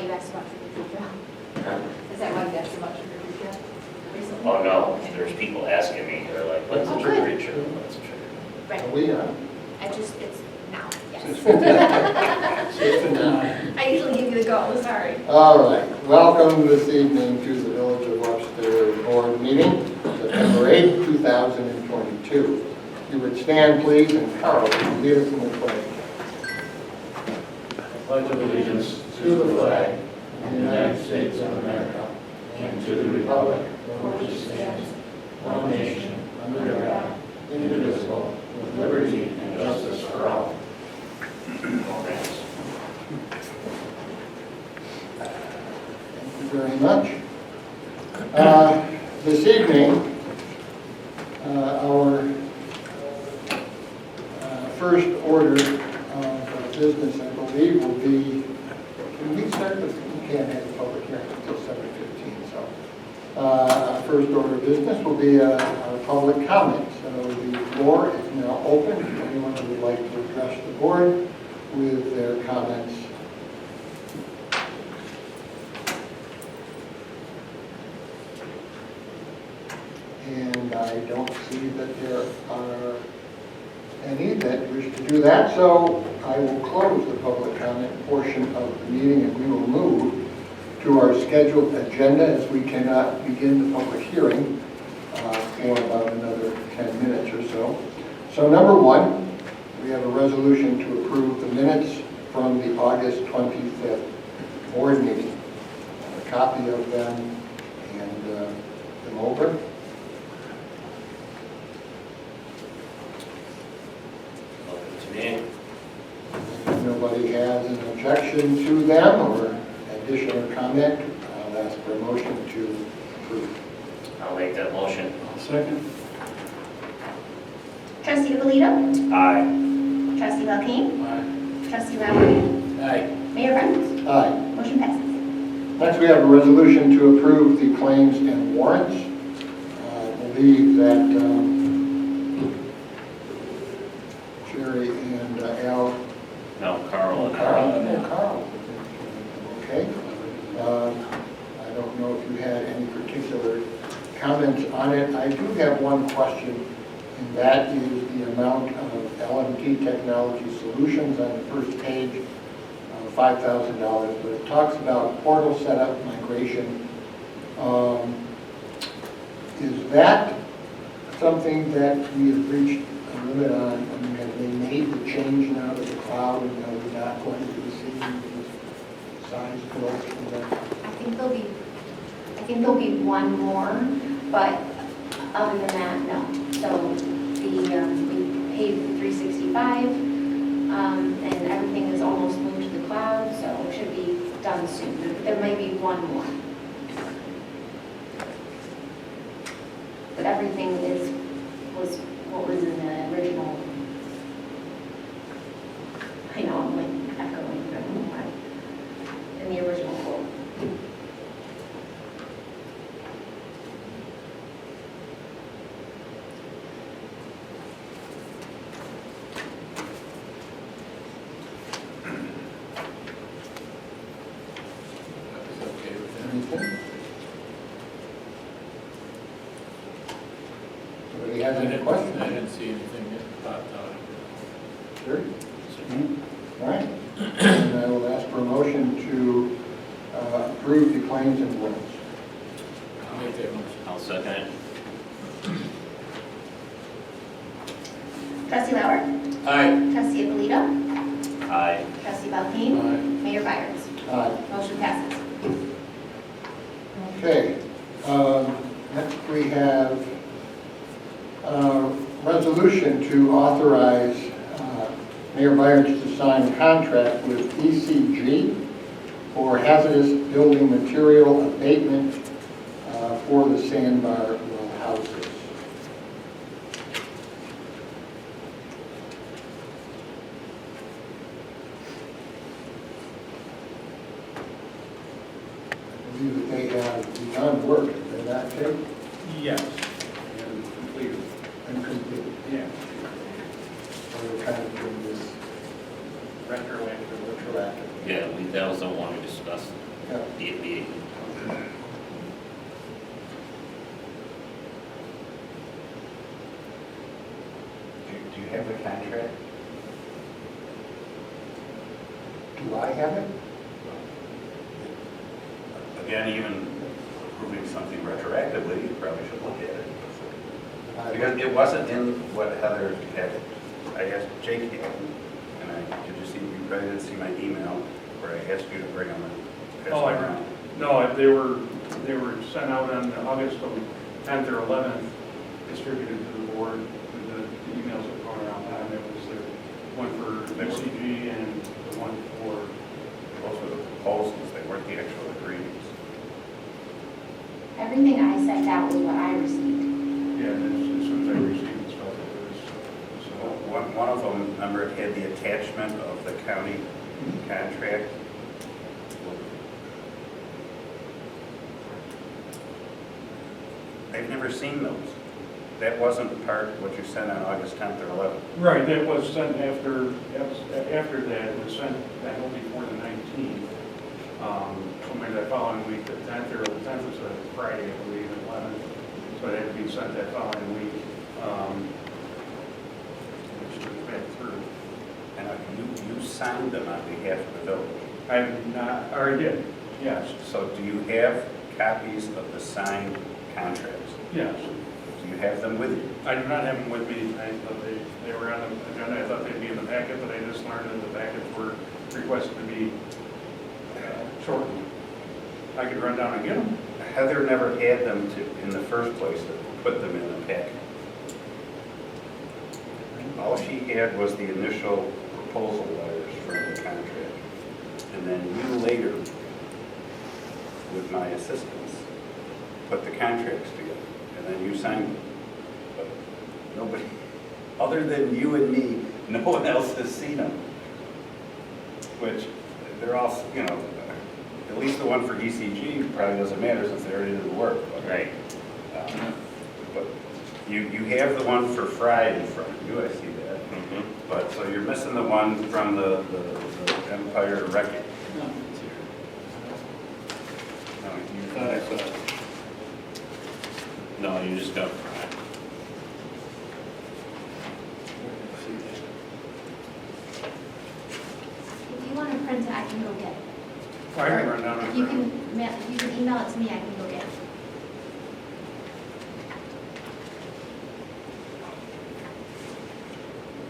why you asked about the tree trail? Is that why you asked about the tree trail recently? Oh, no, Okay. there's people asking me, they're like, what's a Oh, trick or good. treat? What's a trick or treat? Right, Are we on? it's now, yes. 6:59. I usually give you the go, sorry. All right, welcome this evening to the Village of Webster Board meeting, September 8, 2022. If you would stand, please, and Carl, will lead us in the pledge. I pledge allegiance to the flag of the United States of America and to the republic for which it stands, one nation, under God, indivisible, with liberty and justice for all. Thanks. Thank you very much. This evening, our first order of business, I believe, will be, can we start with, we can't have a public hearing until 7:15, so. Our first order of business will be our public comments. So the floor is now open to anyone who would like to address the board with their comments. And I don't see that there are any that wish to do that, so I will close the public comment portion of the meeting, and we will move to our scheduled agenda, as we cannot begin the public hearing for about another 10 minutes or so. So number one, we have a resolution to approve the minutes from the August 25th board meeting. I have a copy of them and them over. Welcome to me. If nobody has an objection to them or additional comment, I'll ask for a motion to approve. I'll make that motion. Second. Trustee Alito? Aye. Trustee Belkane? Aye. Trustee Lauer? Aye. Mayor Barnes? Aye. Motion passes. Next, we have a resolution to approve the claims and warrants. I believe that Jerry and Al. No, Carl and Carl. I. Oh, Carl. Okay. I don't know if you had any particular comments on it. I do have one question, and that is the amount of LMT Technology Solutions on the first page, $5,000, but it talks about portal setup migration. Is that something that we have reached a limit on? I mean, have they made the change now to the cloud, and are we not going to be seeing the size growth from that? I think there'll be one more, but other than that, no. So we paid the 365, and everything is almost moved to the cloud, so it should be done soon. There might be one more. But everything was what was in the original. I know, I'm like echoing, but I don't know why. In the original quote. That was okay with that. Anything? Anybody have I any didn't questions? see anything that popped out. Sure. All right. And I will ask for a motion to approve the claims and warrants. I'll make that motion. I'll second it. Trustee Lauer? Aye. Trustee Alito? Aye. Trustee Belkane? Aye. Mayor Byers? Aye. Motion passes. Okay. Next we have a resolution to authorize Mayor Byers to sign a contract with ECG for hazardous building material abatement for the sandbar well houses. I believe that they have begun work, is that not true? Yes. And completed. And complete. Yeah. So we're kind of doing this Retroactive. retroactive. Yeah, that was the one we discussed contract? Do I have it? Again, even approving something retroactively, you probably should look at it. Because it wasn't in what Heather had, I asked Jake had, and did you see, you probably didn't see my email where I asked you to bring them and pass Oh, them I around. No, they were sent out on August 10th or 11th, distributed to the board. The emails were going around time. It was the one for UCG and the one for, Those were the proposals, they weren't the actual agreements. Everything I sent out was what I received. yeah, and as soon as I received the stuff, it was, One of them, remember, it had the attachment of the county contract. I've never seen those. That wasn't part of what you sent on August 10th or 11th. right, that was sent after that, it was sent, I know, before the 19th. So maybe that following week, the 10th or the 10th was a Friday, I believe, and 11th. So it had to be sent that following week. Which was back through. And you signed them on behalf of the village. I have not, or I did, yes, So do you have copies of the signed contracts? yes. Do you have them with you? I do not have them with me. I thought they were on the agenda. I thought they'd be in the packet, but I just learned that the packets were requested to be shortened. I could run down and get them. Heather never had them in the first place to put them in the packet. All she had was the initial proposal letters from the contract. And then you later, with my assistance, put the contracts together. And then you signed them. But nobody, other than you and me, no one else has seen them. Which, they're all, you know, at least the one for ECG probably doesn't matter since they already did the work. Right. But you have the one for Fry in front of you, I see that. Mhm. But, so you're missing the one from the Empire Wreck-It. No, it's here. No, you Thought I saw it. No, you just got, If you want to print it, I can go get it. I can run down and You grab them. can, you can email it to me, I can go get it.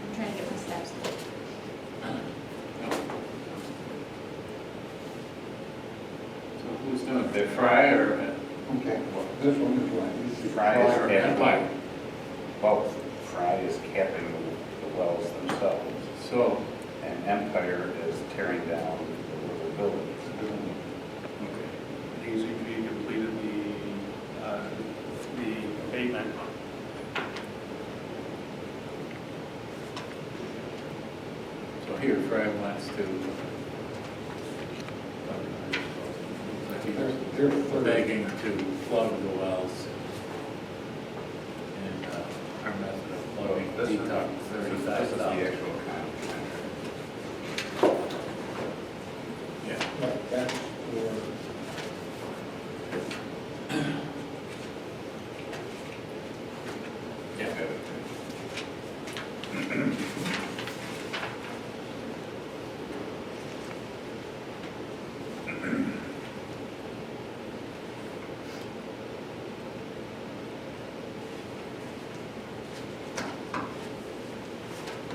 I'm trying to get my steps. So who's doing it? Fry or Okay, well, this one is one. This is Fry is capping, Empire? both. Fry is capping the wells themselves, So, and Empire is tearing down the buildings. ECG completed the abatement. so here Fry wants to. They're We're begging to plug the wells. And our method of plugging, This he is- talked This is the $35,000. actual contract. Yeah. Right, that's for,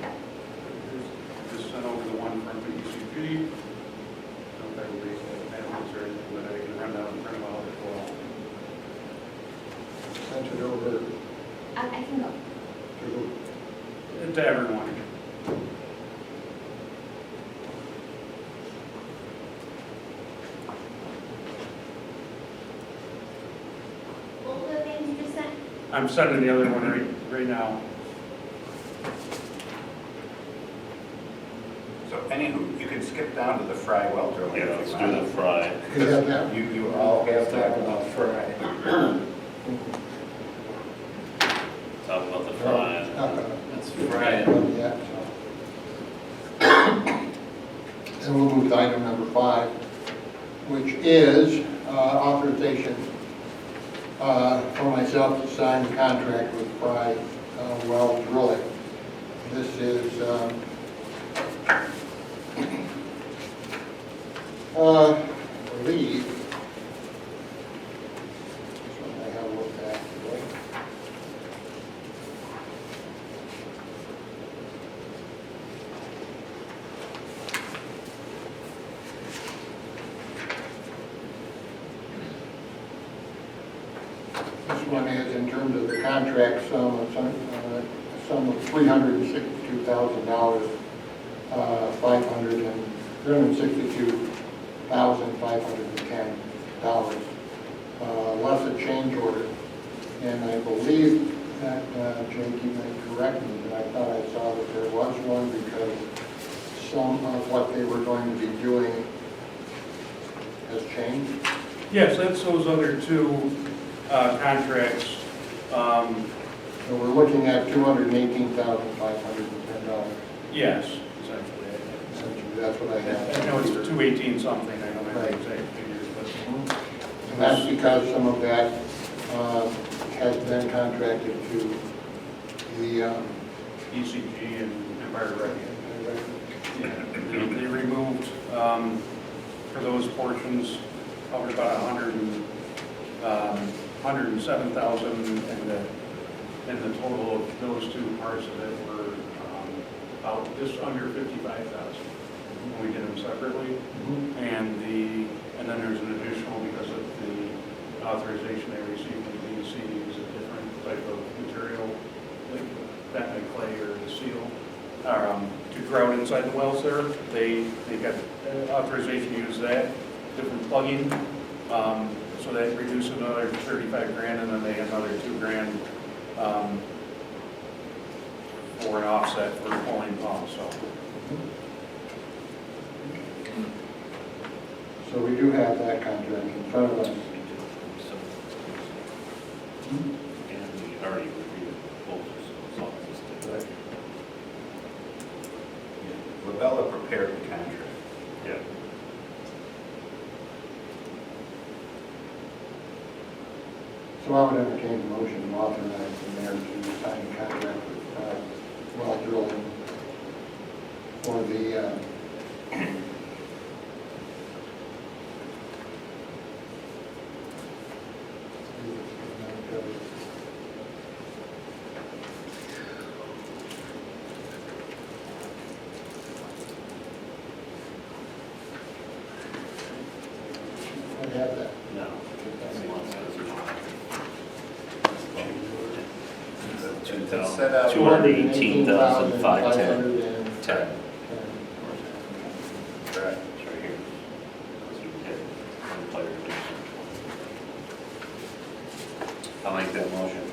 Yeah. Just sent over the one from the ECG. Don't know if that will be amendments or anything, but I can run down and print them out as well. sent it over I can go. to, To everyone. What were the names you just sent? I'm sending the other one right now. So anywho, you can skip down to the Fry well drilling. yeah, if let's you do the want. Fry. you have that? You all have Let's talk that. about Fry. Talk about the Well, Fry. it's not gonna That's get Fry. done yet, so. And we'll move to item number 5, which is authorization for myself to sign the contract with Fry well drilling. This is, I believe, this one I have looked at today. This one is in terms of the contract sum, a sum of $362,000, $362,510, less a change order. And I believe that, Jake, you may correct me, but I thought I saw that there was one because some of what they were going to be doing has changed. Yes, that's those other two contracts. So we're looking at $218,510. Yes, essentially. Essentially, that's what I have. I know it's 218 something, I don't have Right. the exact figures, but And that's because some of that has been contracted to the, ECG and Empire Ready. They removed, for those portions, probably about 107,000, and the total of those two parts of it were about just under 55,000 when we did them separately. And then there's an additional, because of the authorization they received from DEC to use a different type of material, like bentonite clay or the seal, to grout inside the wells there. They got authorization to use that, different plugging, so that reduced another 35 grand, and then they had another 2 grand for an offset for pulling pumps, so. so we do have that contract in front of us. And we already reviewed both, so it's all just. Labella prepared the contract. Yeah. So I would entertain the motion to authorize the mayor to sign a contract with well drilling for the I have that. No. It's set out. 218,510. Correct. It's right here. That's what we did. On the player edition. I'll make that motion.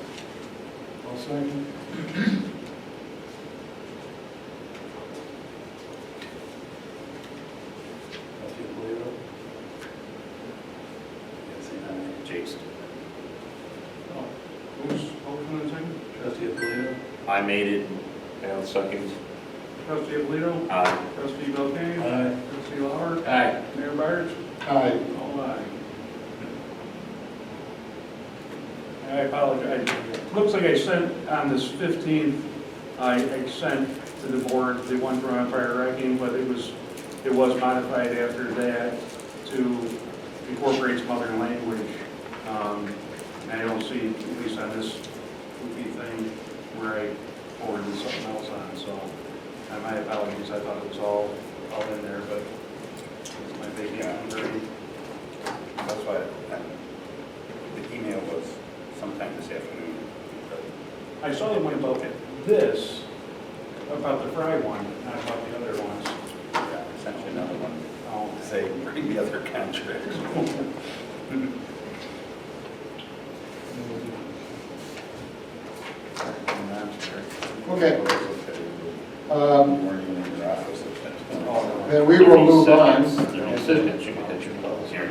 I'll second. Trustee Polito? Yes, Jake's. Oh, who's motion and second? Trustee Polito? I made it. And second. Trustee Alito? Aye. Trustee Belkane? Aye. Trustee Lauer? Aye. Mayor Byers? Aye. All aye. I apologize. Looks like I sent on this 15th, I sent to the board the one from Empire Wrecking, but it was modified after that to incorporate some other language. And I don't see, at least on this goofy thing, where I forwarded something else on, so my apologies, I thought it was all in there, but it's my big memory. That's why the email was sometime this afternoon. I saw the one about this, about the Fry one, not about the other ones. Yeah, I sent you another one Oh, to say, bring the other contracts. Okay. Weren't even in your office. Then we will move on. There's no seconds. You can hit your buttons here.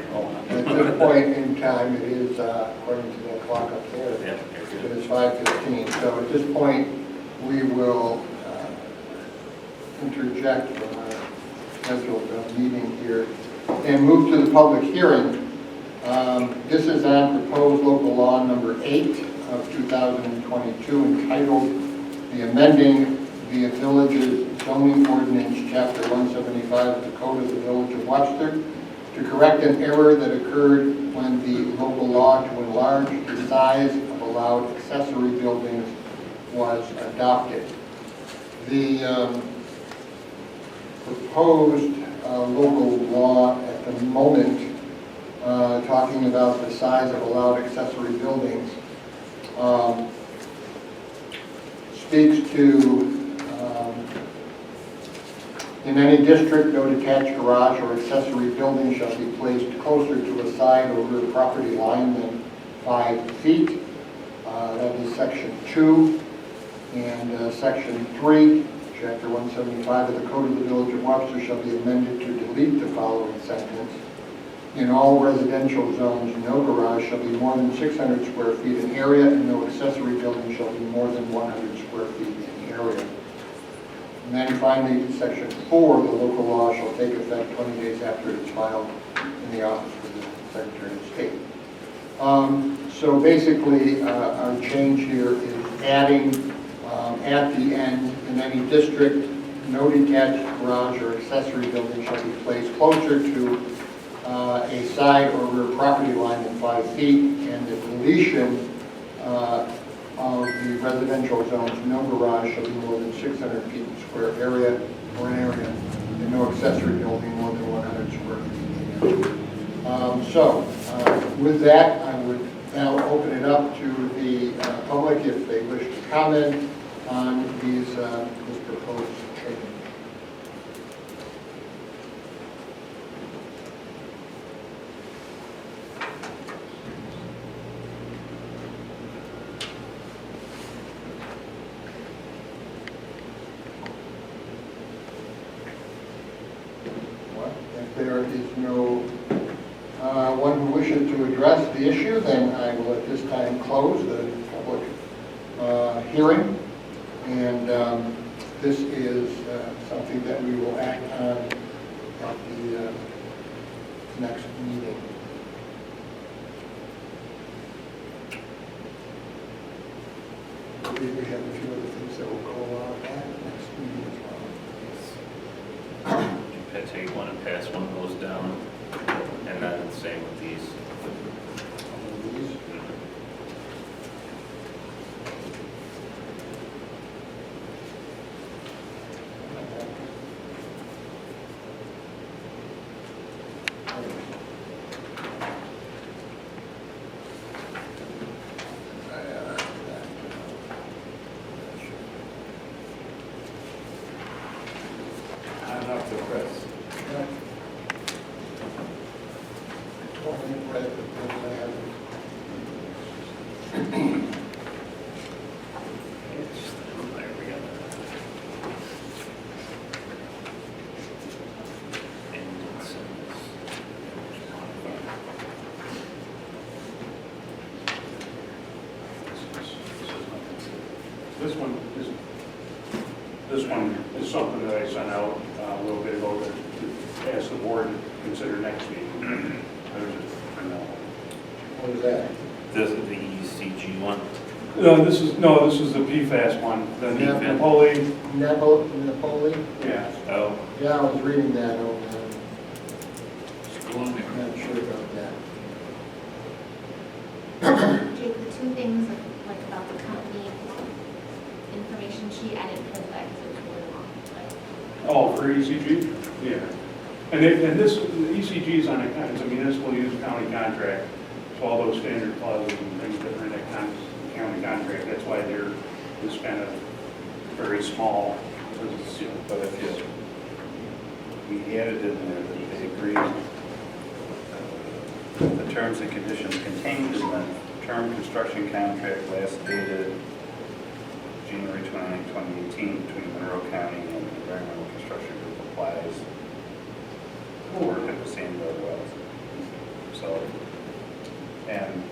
At this point in time, it is, according to the clock up there, Yeah, it you're good. is 5:15. So at this point, we will interject from our scheduled meeting here and move to the public hearing. This is on proposed local law number 8 of 2022 entitled the amending the village's zoning ordinance, chapter 175 of the Code of the Village of Webster, to correct an error that occurred when the local law to enlarge the size of allowed accessory buildings was adopted. The proposed local law at the moment, talking about the size of allowed accessory buildings, speaks to, in any district, no detached garage or accessory building shall be placed closer to a side or rear property line than 5 feet. That is section 2. And section 3, chapter 175 of the Code of the Village of Webster shall be amended to delete the following sentence. In all residential zones, no garage shall be more than 600 square feet in area, and no accessory building shall be more than 100 square feet in area. And then finally, section 4, the local law shall take effect 20 days after it is filed in the office of the Secretary of State. So basically, our change here is adding at the end, in any district, no detached garage or accessory building shall be placed closer to a side or rear property line than 5 feet, and the deletion of the residential zones, no garage shall be more than 600 feet in square area or an area, and no accessory building more than 100 square feet in area. So with that, I would now open it up to the public if they wish to comment on these this proposed change. If there is no one who wishes to address the issue, then I will at this time close the public hearing. And this is something that we will act on at the next meeting. I believe we have a few other things that will go along with that next meeting as well. You take one and pass one of those down, and then same with these. I'm up to press. There we go. And it says- This one is something that I sent out a little bit ago to ask the board to consider next week. What is that? This is the ECG one. This is the PFAS one, the Yeah. Napoli, Napoli? yeah. Oh, Yeah, I was reading that over. school in there. I'm not sure about that. Jake, the two things like about the company information sheet, I didn't print that because it was really long. Oh, for ECG? Yeah. And this, the ECG is on it's a municipal use county contract, so all those standard clauses and things that are in that county contract, that's why they're this kind of very small. Because it's, you know, But if we added in there that they agreed the terms and conditions contained in the term construction contract last dated January 29, 2018 between Monroe County and the Environmental Construction Group applies. We'll work at the same road wells. So, and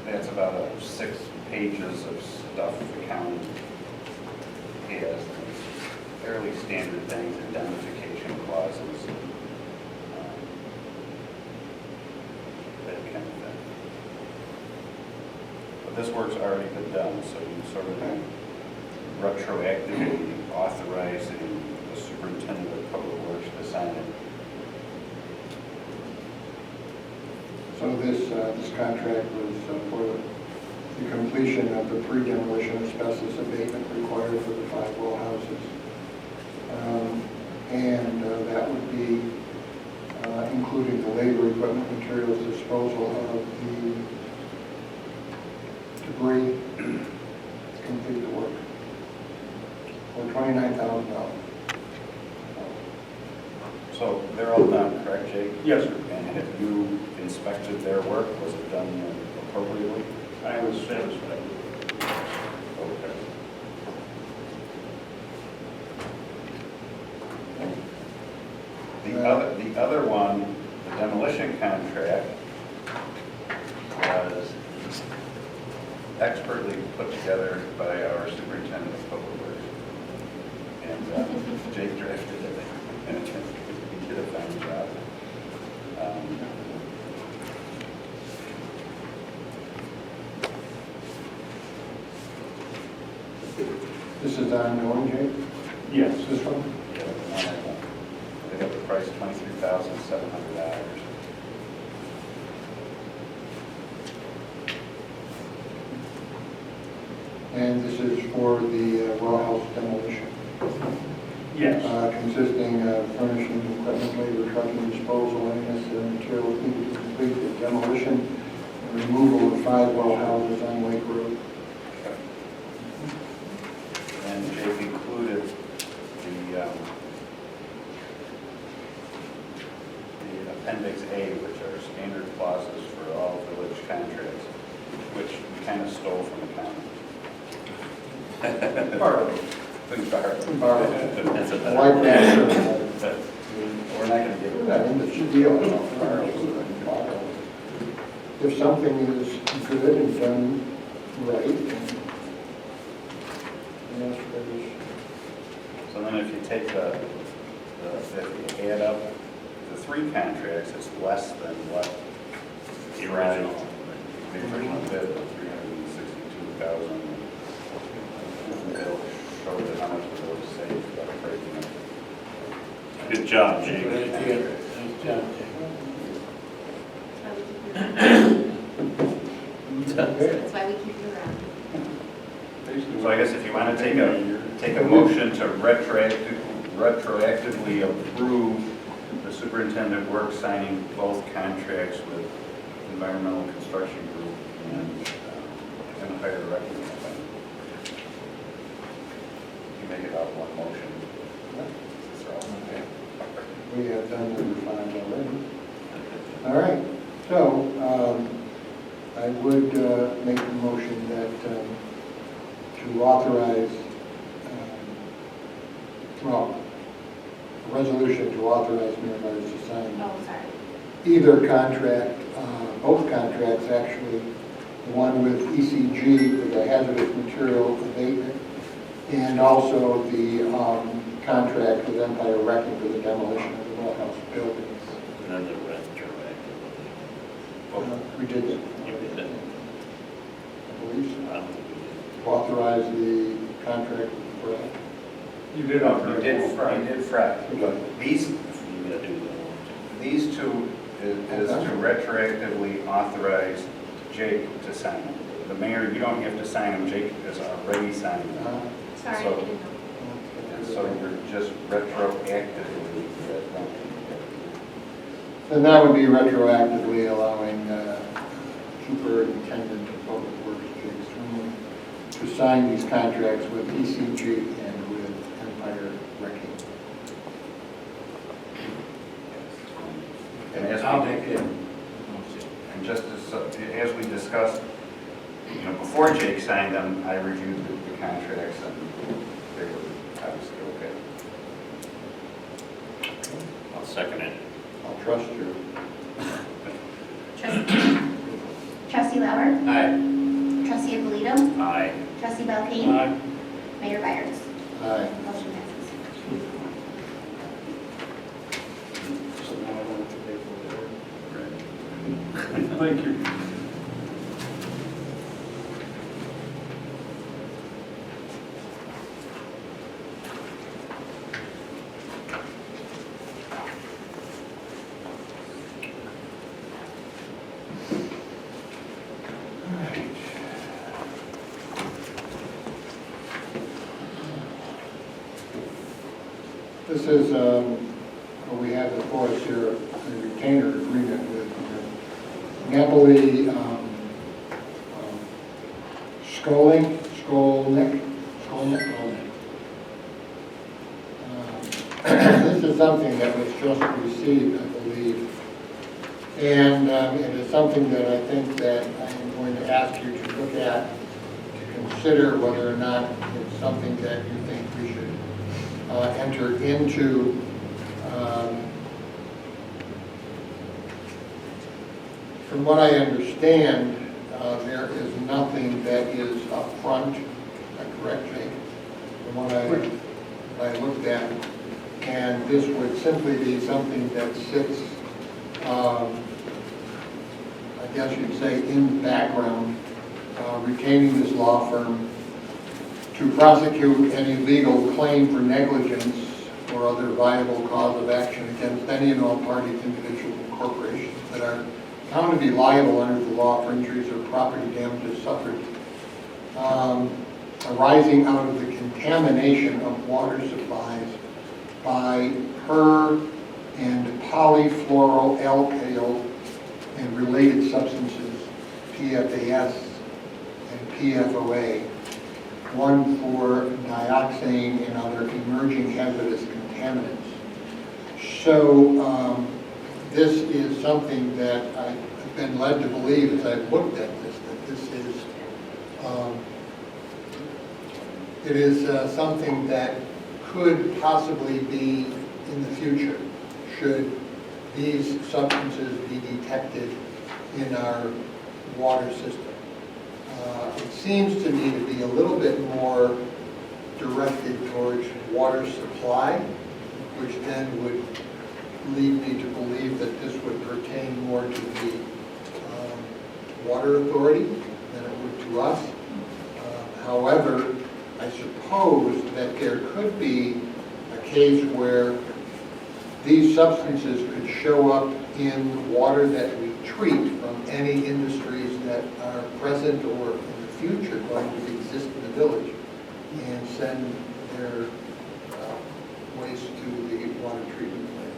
that's about 6 pages of stuff the county has. Fairly standard things, indemnification clauses, that kind of thing. But this work's already been done, so you sort of retroactively authorizing the superintendent of public works to sign it. So this contract was for the completion of the pre-demolition asbestos abatement required for the 5 well houses. And that would be including the labor, equipment, materials, disposal of the debris to complete the work for $29,000. So they're all done, correct, Jake? Yes, sir. And have you inspected their work? Was it done appropriately? I was satisfied. Okay. The other one, the demolition contract, was expertly put together by our superintendent of public works. And Jake drafted it. He did a fine job. This is ongoing, Jake? Yes. This one? Yeah, the one they got the price $23,700. And this is for the well house demolition, Yes. consisting of furnishing, equipment, labor, trucking, disposal, and necessary materials needed to complete the demolition and removal of 5 well houses on Lake Road. And Jake included the Appendix A, which are standard clauses for all village contracts, which we kind of stole from the county. Borrowed. We borrowed. Borrowed. That's a I like that. But we're not going to give it I back. mean, it's a deal. If something is good and done right, then yes, there's So then if you take if you add up the 3 contracts, it's less than what The original. the original bid of $362,000. Bill showed how much the village saved by breaking it. Good job, Jake. That's why we keep you around. So I guess if you want to take a motion to retroactively approve the superintendent work signing both contracts with Environmental Construction Group and Empire Wrecking Company. You make it out one motion. So, okay. we have done number 5 already. All right, so I would make a motion that to authorize, a resolution to authorize Mayor Byers to sign Oh, sorry. either contract, both contracts actually, one with ECG for the hazardous material abatement, and also the contract with Empire Wrecking for the demolition of the well house buildings. And then the retroactive. We did it. You did it. I believe so. I don't think we did. Authorize the contract with Brad. You did You offer did, Friday. you did Fred. These, You gotta do these two is to retroactively authorize Jake to sign them. The mayor, you don't have to sign them, Jake has already signed them. Sorry, I So- didn't know. And so you're just retroactively. And that would be retroactively allowing Superintendent of Public Works, Jake Swinley, to sign these contracts with ECG and with Empire Wrecking. And as I'll we, make it. and just as we discussed, before Jake signed them, I reviewed the contracts and they were obviously okay. I'll second it. I'll trust you. Trustee Lauer? Aye. Trustee Alito? Aye. Trustee Belkane? Aye. Mayor Byers? Aye. Motion passes. So now I don't have to pay for it. Right. Thank you. This is, what we have before us here, a retainer agreement with Napoli Skolnick. This is something that was just received, I believe. And it is something that I think that I'm going to ask you to look at, to consider whether or not it's something that you think we should enter into. From what I understand, there is nothing that is upfront, correct, Jake? From what I looked at, and this would simply be something that sits, I guess you'd say, in the background, retaining this law firm to prosecute any legal claim for negligence or other viable cause of action against any and all parties, individuals, and corporations that are found to be liable under the law for injuries or property damages suffered arising out of the contamination of water supplies by per- and polyfluoroalkyl and related substances, PFAS and PFOA, one for dioxane and other emerging hazardous contaminants. So this is something that I've been led to believe as I've looked at this, that this is, it is something that could possibly be in the future, should these substances be detected in our water system. It seems to me to be a little bit more directed towards water supply, which then would lead me to believe that this would pertain more to the water authority than it would to us. However, I suppose that there could be a case where these substances could show up in water that we treat from any industries that are present or in the future going to exist in the village and send their waste to the water treatment plant.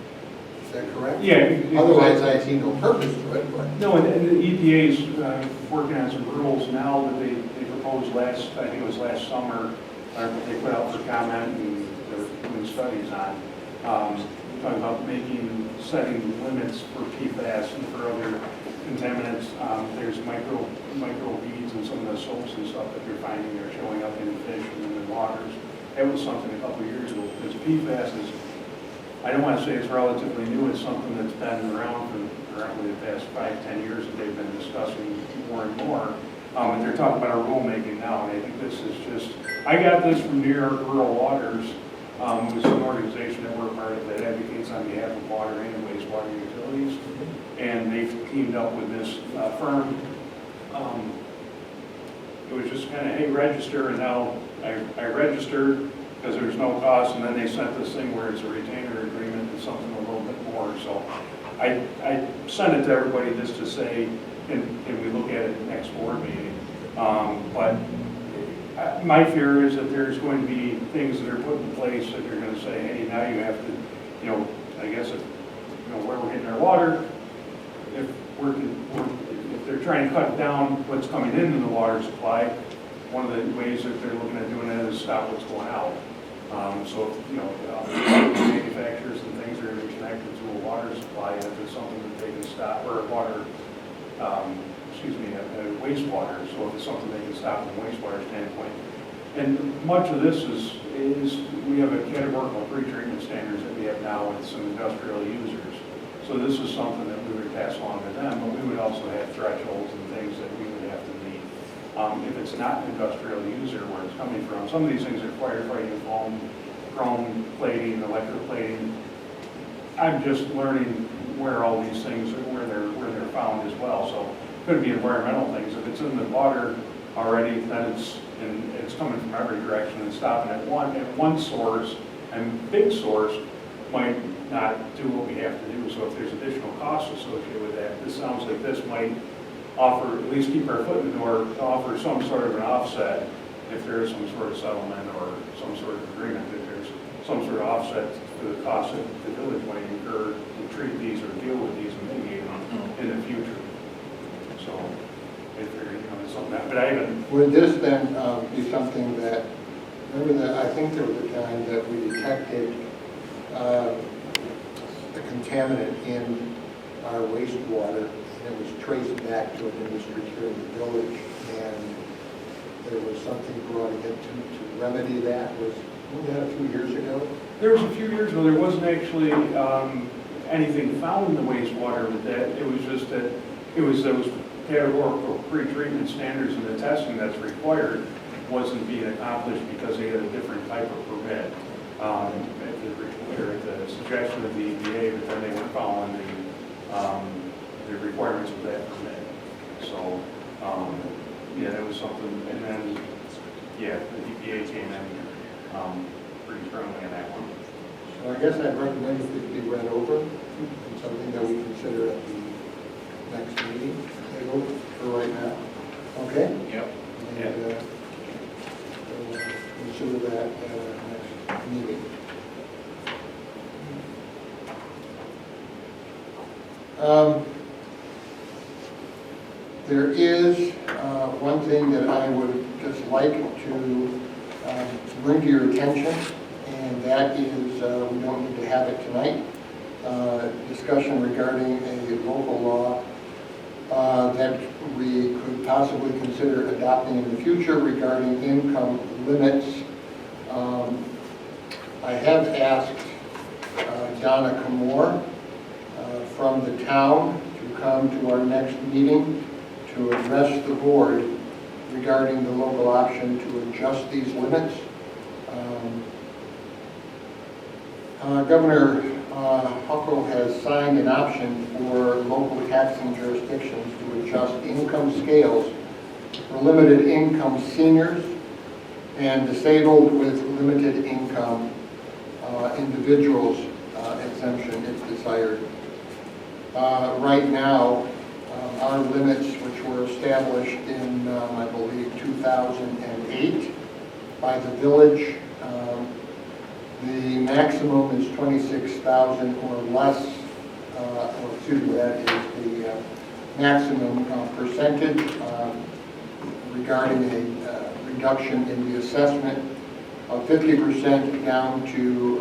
Is that correct? Yeah. Otherwise, I see no purpose to it, but. No, and the EPA's working on some rules now that they proposed last, I think it was last summer, they put out for comment and they're doing studies on. Talking about setting limits for PFAS and for other contaminants. There's micro beads and some of the soaps and stuff that they're finding are showing up in fish and in the waters. That was something a couple of years ago, because PFAS is, I don't want to say it's relatively new, it's something that's been around for probably the past 5-10 years that they've been discussing more and more. And they're talking about our rulemaking now, and I think this is just, I got this from New York Rural Waters, which is an organization that we're part of that advocates on behalf of water and wastewater utilities. And they've teamed up with this firm. It was just kind of, hey, register, and now I registered because there's no cost, and then they sent this thing where it's a retainer agreement and something a little bit more. So I sent it to everybody just to say, can we look at it next board meeting? But my fear is that there's going to be things that are put in place that you're going to say, hey, now you have to, I guess if, where we're getting our water, if they're trying to cut down what's coming into the water supply, one of the ways that they're looking at doing that is stop what's going out. So, manufacturers and things are going to be connected to a water supply, and if it's something that they can stop, or water, wastewater, so if it's something they can stop from a wastewater standpoint. And much of this is we have a categorical pre-treatment standards that we have now with some industrial users. So this is something that we would pass along to them, but we would also have thresholds and things that we would have to meet. If it's not an industrial user where it's coming from, some of these things are firefighting foam, chrome plating, electroplating. I'm just learning where all these things are, where they're found as well. So it could be environmental things. If it's in the water already, then it's coming from every direction and stopping at one source, and big source might not do what we have to do. So if there's additional costs associated with that, this sounds like this might offer, at least keep our foot in the door, to offer some sort of an offset if there is some sort of settlement or some sort of agreement that there's some sort of offset to the cost that the village might incur to treat these or deal with these and mitigate them in the future. So, I figured, it's something that, but I haven't, Would this then be something that, remember that, I think there was a time that we detected a contaminant in our wastewater, and it was traced back to an industry here in the village, and there was something brought in to remedy that. Was that a few years ago? there was a few years ago, there wasn't actually anything found in the wastewater with that. It was just that it was those categorical pre-treatment standards and the testing that's required wasn't being accomplished because they had a different type of permit. At the suggestion of the EPA, but then they weren't following the requirements of that permit. So, yeah, that was something, and then, yeah, the EPA came in pretty strongly on that one. So I guess I'd recommend it be read over, and something that we consider at the next meeting, for right now. Okay? Yep. And we'll consider that at our next meeting. There is one thing that I would just like to bring to your attention, and that is, we don't need to have it tonight, discussion regarding a local law that we could possibly consider adopting in the future regarding income limits. I have asked Donna Camore from the town to come to our next meeting to address the board regarding the local option to adjust these limits. Governor Huckle has signed an option for local taxing jurisdictions to adjust income scales for limited income seniors and disabled with limited income individuals exemption if desired. Right now, our limits, which were established in, I believe, 2008 by the village, the maximum is 26,000 or less, or excuse me, that is the maximum percentage regarding a reduction in the assessment of 50% down to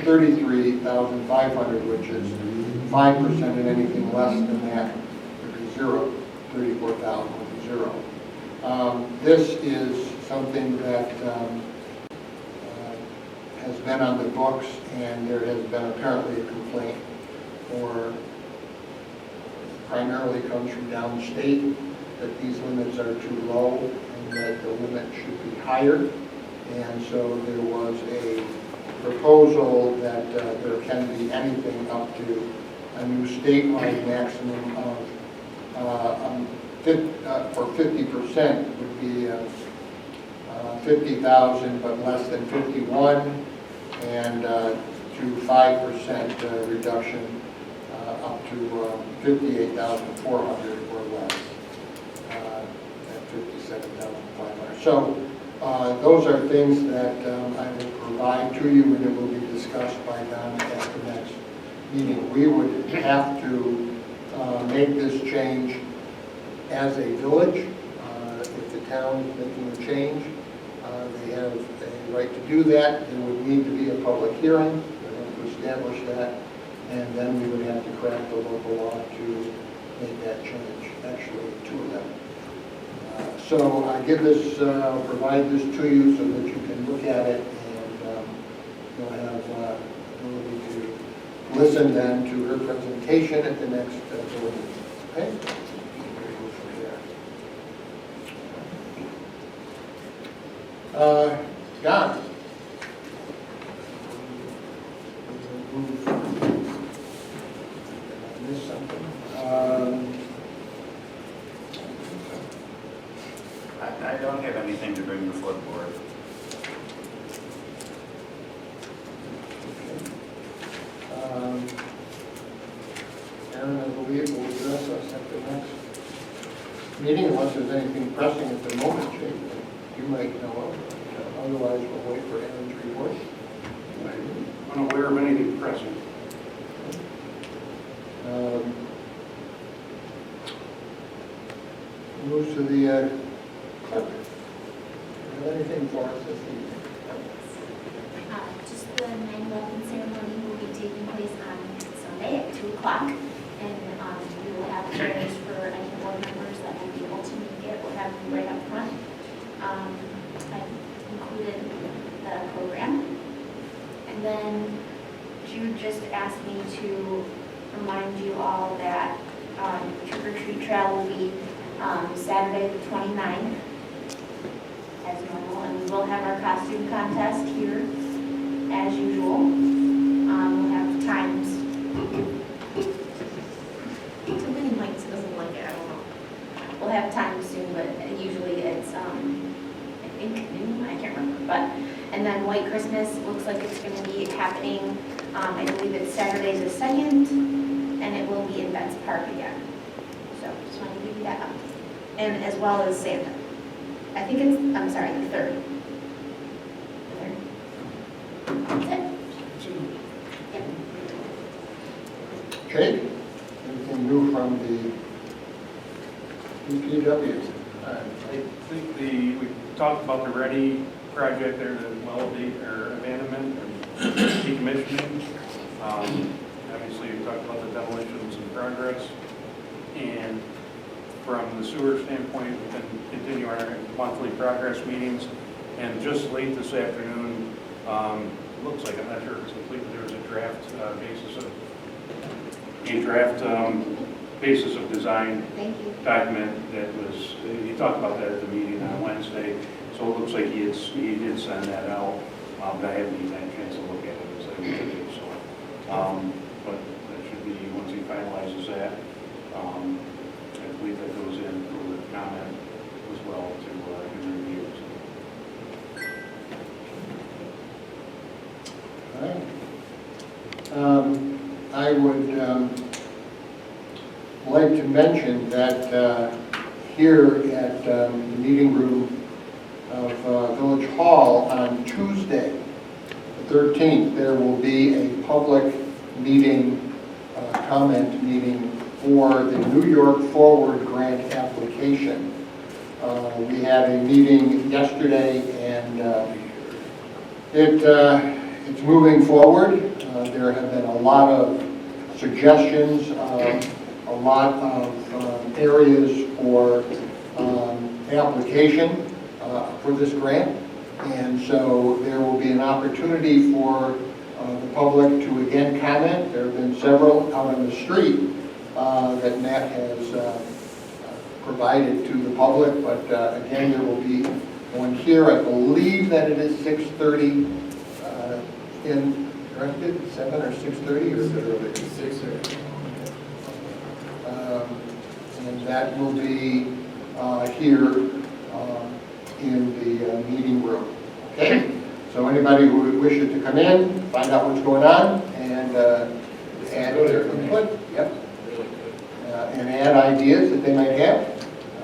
33,500, which is 5%, and anything less than that would be zero. 34,000 would be zero. This is something that has been on the books, and there has been apparently a complaint, or primarily comes from downstate, that these limits are too low and that the limit should be higher. And so there was a proposal that there can be anything up to a new statewide maximum of, for 50% would be 50,000, but less than 51, and to 5% reduction up to 58,400 or less, at 57,500. So those are things that I will provide to you, and it will be discussed by Don at the next meeting. We would have to make this change as a village. If the town is making a change, they have a right to do that. There would need to be a public hearing to establish that, and then we would have to craft a local law to make that change, actually two of them. So I give this, provide this to you so that you can look at it, and you'll have ability to listen then to her presentation at the next board meeting. Okay? Don. I missed something. I don't have anything to bring before the board. Aaron, I believe, will address us at the next meeting, unless there's anything pressing at the moment, Jake, that you might know of. Otherwise, we'll wait for Aaron's report. I'm unaware of anything pressing. Moves to the clerk. Do you have anything for us this evening? Just the 9/11 ceremony will be taking place on Sunday at 2 o'clock. And we will have chairs for any board members that will be able to make it. We'll have them right up front. I've included the program. And then Jude just asked me to remind you all that trick or treat trail will be Saturday the 29th as normal. And we will have our costume contest here as usual. We'll have times. Too many mics doesn't like it, I don't know. We'll have times soon, but usually it's, I think noon, I can't remember. But, and then White Christmas looks like it's going to be happening, I believe it's Saturday the 2nd, and it will be in Betts Park again. So just wanted to give you that up. And as well as Santa. I think it's, I'm sorry, the 3rd. That's it. Yep. Jake, anything new from the DPW? I think we talked about the Ready project there, the abandonment and decommissioning. Obviously, we talked about the demolitions in progress. And from the sewer standpoint, we can continue our monthly progress meetings. And just late this afternoon, looks like, I'm not sure if it's complete, but there was a basis of design Thank you. document that was, he talked about that at the meeting on Wednesday, so it looks like he did send that out, but I haven't even had a chance to look at it as I went today, so. But that should be, once he finalizes that, I believe that goes in for comment as well to his review. All right. I would like to mention that here at the meeting room of Village Hall on Tuesday, the 13th, there will be a public meeting, comment meeting for the New York Forward Grant application. We had a meeting yesterday, and it's moving forward. There have been a lot of suggestions, a lot of areas for application for this grant. And so there will be an opportunity for the public to again comment. There have been several out on the street that Matt has provided to the public, but again, there will be one here. I believe that it is 6:30 in, corrected, 7 or 6:30 or is it early? 6:30. And that will be here in the meeting room. Okay? So anybody who wishes to come in, find out what's going on, and add their input, yep, and add ideas that they might have,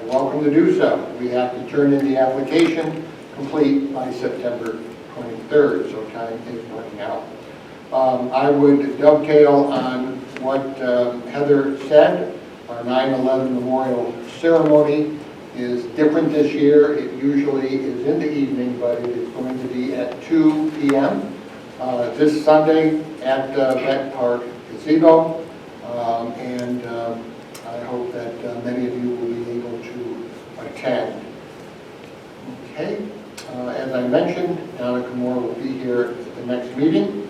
welcome to do so. We have to turn in the application complete by September 23rd, so time is running out. I would dovetail on what Heather said. Our 9/11 memorial ceremony is different this year. It usually is in the evening, but it is going to be at 2 p.m. This Sunday at Betts Park Gazebo, and I hope that many of you will be able to attend. Okay, as I mentioned, Donna Kimura will be here at the next meeting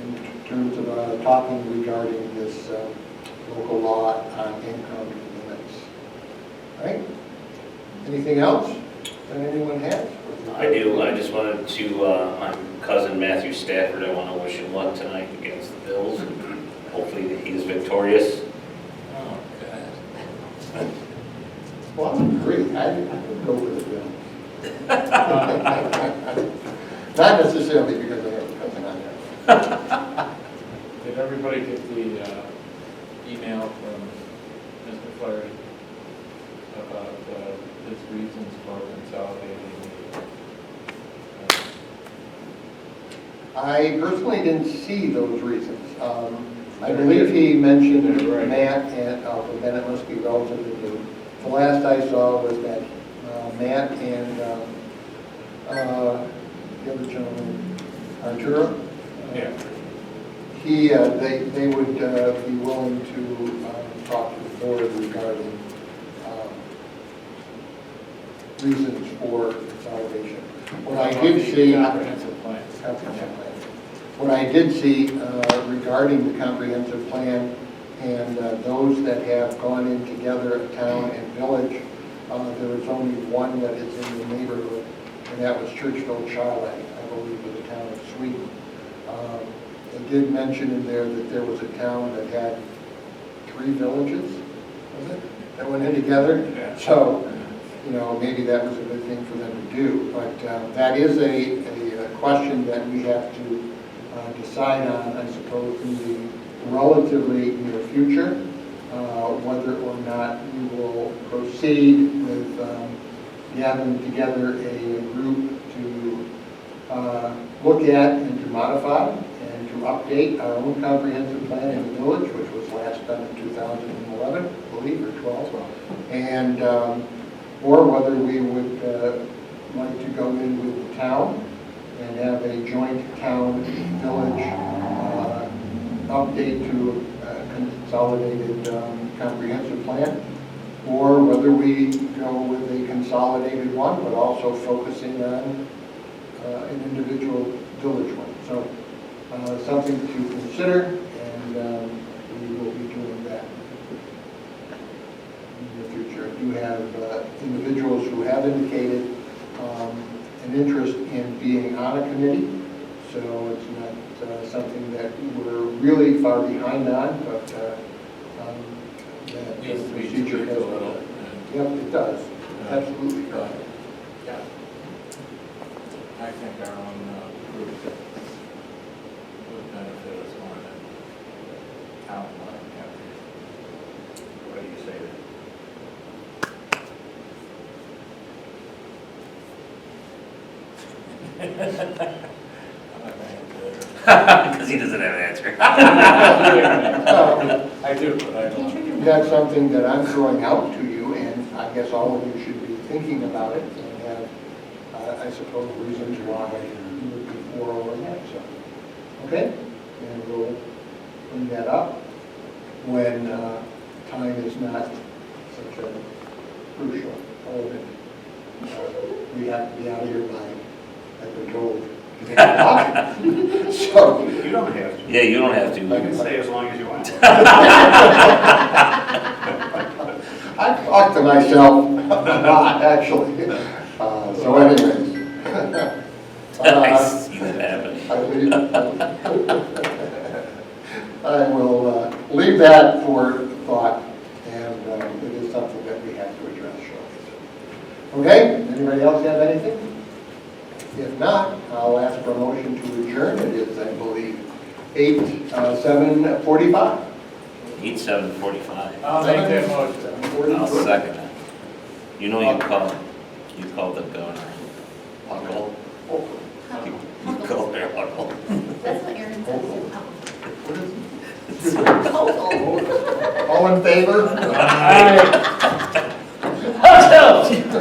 in terms of talking regarding this local law on income limits. All right? Anything else that anyone has? I do. I just wanted to, my cousin Matthew Stafford, I want to wish him luck tonight against the Bills. And hopefully he is victorious. Oh, God. Well, I would agree. I would go with it. Not necessarily because I have a cousin on there. Did everybody get the email from Mr. Flaherty about his reasons for consolidating I personally didn't see those reasons. I believe he mentioned Right. Matt, and, but then it must be relatively new. The last I saw was that Matt and the other gentleman, Arturo. Yeah. They would be willing to talk to the board regarding reasons for consolidation. What I did see. Comprehensive plan. Comprehensive plan. What I did see regarding the comprehensive plan and those that have gone in together, town and village, there was only one that is in the neighborhood, and that was Churchville Charlotte, I believe, in the town of Sweden. They did mention in there that there was a town that had 3 villages, was it, that went in together? Yeah. So, you know, maybe that was a good thing for them to do. But that is a question that we have to decide on, I suppose, in the relatively near future, whether or not we will proceed with gathering together a group to look at and to modify and to update our own comprehensive plan in the village, which was last done in 2011, I believe, or 12. And or whether we would like to go in with the town and have a joint town-village update to a consolidated comprehensive plan, or whether we go with a consolidated one, but also focusing on an individual village one. So something to consider, and we will be doing that in the future. I do have individuals who have indicated an interest in being on a committee, so it's not something that we're really far behind on, but that the procedure has. Yep, it does, absolutely. Yeah. I think our own group would benefit us more than town-wide counties. What do you say to Because he doesn't have an answer. I do, but I don't. That's something that I'm throwing out to you, and I guess all of you should be thinking about it and have, I suppose, reasons why you would be for or against. So, okay? And we'll bring that up when time is not such a crucial element. We have to be out of here by, I've been told. So, You don't have to. Yeah, you don't have You to. can stay as long as you want. I talk to myself a lot, actually. So anyways. I see that happening. I will leave that for thought, and it is something that we have to address shortly. Okay, anybody else have anything? If not, I'll ask for a motion to adjourn. It is, I believe, 7:45. 8745. I'll make that motion. I'll second it. You know you called the governor Huckle. You called her Huckle. That's what Aaron says. All in favor?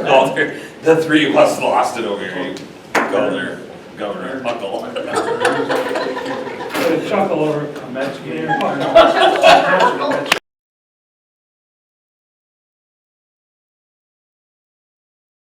Called her, the 3 of us lost it over here. You called her Governor Huckle. Chuckle over Kamenetsky.